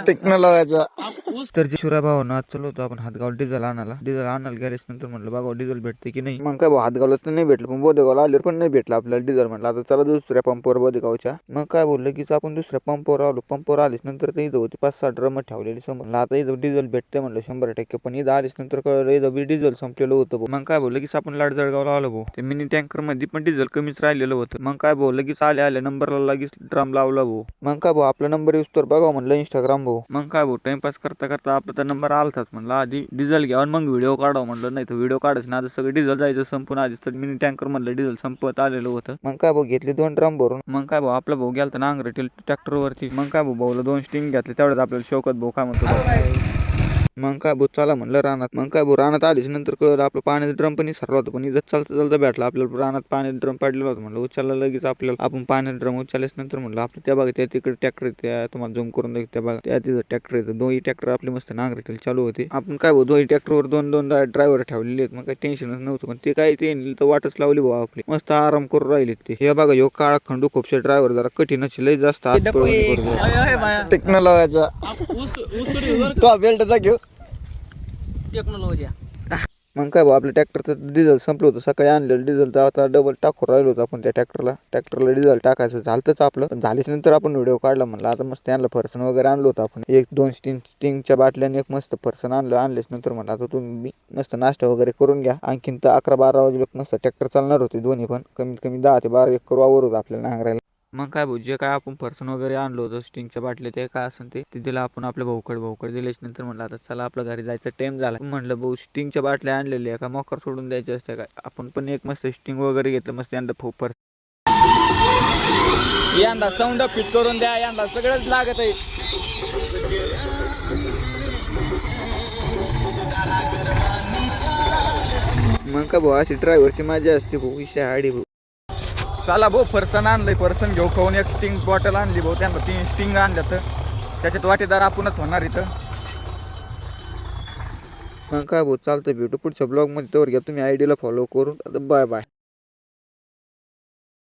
टेक्नॉलॉजीचा तर शिवराय भावांना आज चलो होतो आपण हातगाव डिझेल आणायला गेल्यास नंतर म्हटलं बघा डिझेल भेटते की नाही. मग काय भाऊ हातगावला तर नाही भेटलं, पण बोदेगावला आल्यावर पण नाही भेटलं आपल्याला डिझेल. म्हटलं आता चला दुसऱ्या पंपावर बोदेगावच्या. मग काय बोललं की आपण दुसऱ्या पंपावर आलो. पंपावर आलीस नंतर तर इथं होती 5-6 ड्रम ठेवलेली समोर. आता इथं डिझेल भेटते म्हणलं 100%. पण इथं आलीस नंतर कळलं इथं बी डिझेल संपलेलं होतं. मग काय बोललं की आपण लाडजळगावला आलो भाऊ. ते मिनी टँकर मध्ये पण डिझेल कमीच राहिलेलं होतं. मग काय बोललं की आले नंबरला लगेच ड्रम लावला भाऊ. मग काय भाऊ आपला नंबर यूज तर बघा म्हणलं इंस्टाग्राम भाऊ. मग काय भाऊ टाइमपास करता करता आपला तर नंबर आलताच. म्हणलं आधी डिझेल घ्यावं मग व्हिडिओ काढावं. म्हणलं नाही तर व्हिडिओ काढायचं ना, आता सगळं डिझेल जायचं संपून आधीच तर मिनी टँकर म्हणलं डिझेल संपत आलेलं होतं. मग काय भाऊ घेतले 2 ड्रम भरून. मग काय भाऊ आपला भाऊ गेला तर नांगरटी ट्रॅक्टरवरती. मग काय भाऊ भाऊला 2 स्टिंग घेतले तेवढ्यात आपल्याला शौकत भाऊ काय म्हणतो. मग काय भाऊ चला म्हणलं रानात. मग काय भाऊ रानात आलीच नंतर कळलं आपलं पाण्याचा ड्रम पण विसरला होता. पण इथं चालता भेटला आपल्याला रानात पाण्याचा ड्रम पडलेला होता. म्हणलं उचलला लगेच आपल्याला. आपण पाण्याचा ड्रम उचलल्यास नंतर म्हणलं आपलं त्या बघा त्या तिकडे ट्रॅक्टर त्या तुम्हाला झूम करून देऊ त्या बघा त्या तिथं ट्रॅक्टर येतं. 2 ट्रॅक्टर आपले मस्त नांगरटीला चालू होते. आपण काय भाऊ 2 ट्रॅक्टरवर 2 ड्रायव्हर ठेवलेले आहेत. मग काही टेन्शनच नव्हतं. पण ते काय ते तर वाटच लावली भाऊ आपली मस्त आराम करून राहिले ते. हे बघा ह्यो काळा खंडू खूपशे ड्रायव्हर जरा कठीणच लय जास्त टेक्नॉलॉजीचा तो बेल्टचा घेऊ टेक्नॉलॉजी. मग काय भाऊ आपल्या ट्रॅक्टरचं डिझेल संपलं होतं. सकाळी आणलेलं डिझेल तर आता डबल टाकून राहिलो होतं आपण त्या ट्रॅक्टरला डिझेल टाकायचं झालंच आपलं. पण झालीच नंतर आपण व्हिडिओ काढला. म्हणलं आता मस्त आणलं फरसन वगैरे आणलं होतं आपण. 1-2 स्टिंगच्या बाटल्याने एक मस्त फरसन आणलेच नंतर म्हणलं आता तुम्ही मस्त नाश्ता वगैरे करून घ्या. आणखीन तर 11-12 वाजे मस्त ट्रॅक्टर चालणार होते दोन्ही पण. कमीत कमी 10 ते 12 एकर वावर होतं आपल्याला नांगरायला. मग काय भाऊ जे काय आपण फरसन वगैरे आणलो होतं स्टिंगच्या बाटल्या ते काय असेल ते दिलं आपण आपल्या भाऊकडे दिल्याच नंतर म्हणलं आता चला आपल्या घरी जायचं टाइम झाला. म्हणलं भाऊ स्टिंगच्या बाटल्या आणलेल्या का मोकर सोडून द्यायच्या असत्या काय. आपण पण एक मस्त स्टिंग वगैरे घेतलं मस्त यंदा फोपर यंदा साऊंड फिट करून द्या. यंदा सगळंच लागत आहे. मग का भाऊ अशी ड्रायव्हरची मजा असते भाऊ. विषय हाडी भाऊ. चला भाऊ फरसन आणलंय. फरसन घेऊ खाऊन एक स्टिंग बॉटल आणली भाऊ. त्यांना 3 स्टिंग आणल्या तर त्याच्यात वाटेदार आपणच होणार इथं. मग काय भाऊ चालतं भेटू पुढच्या ब्लॉगमध्ये. तोवर घ्या तुम्ही आयडीला फॉलो करून. Bye bye.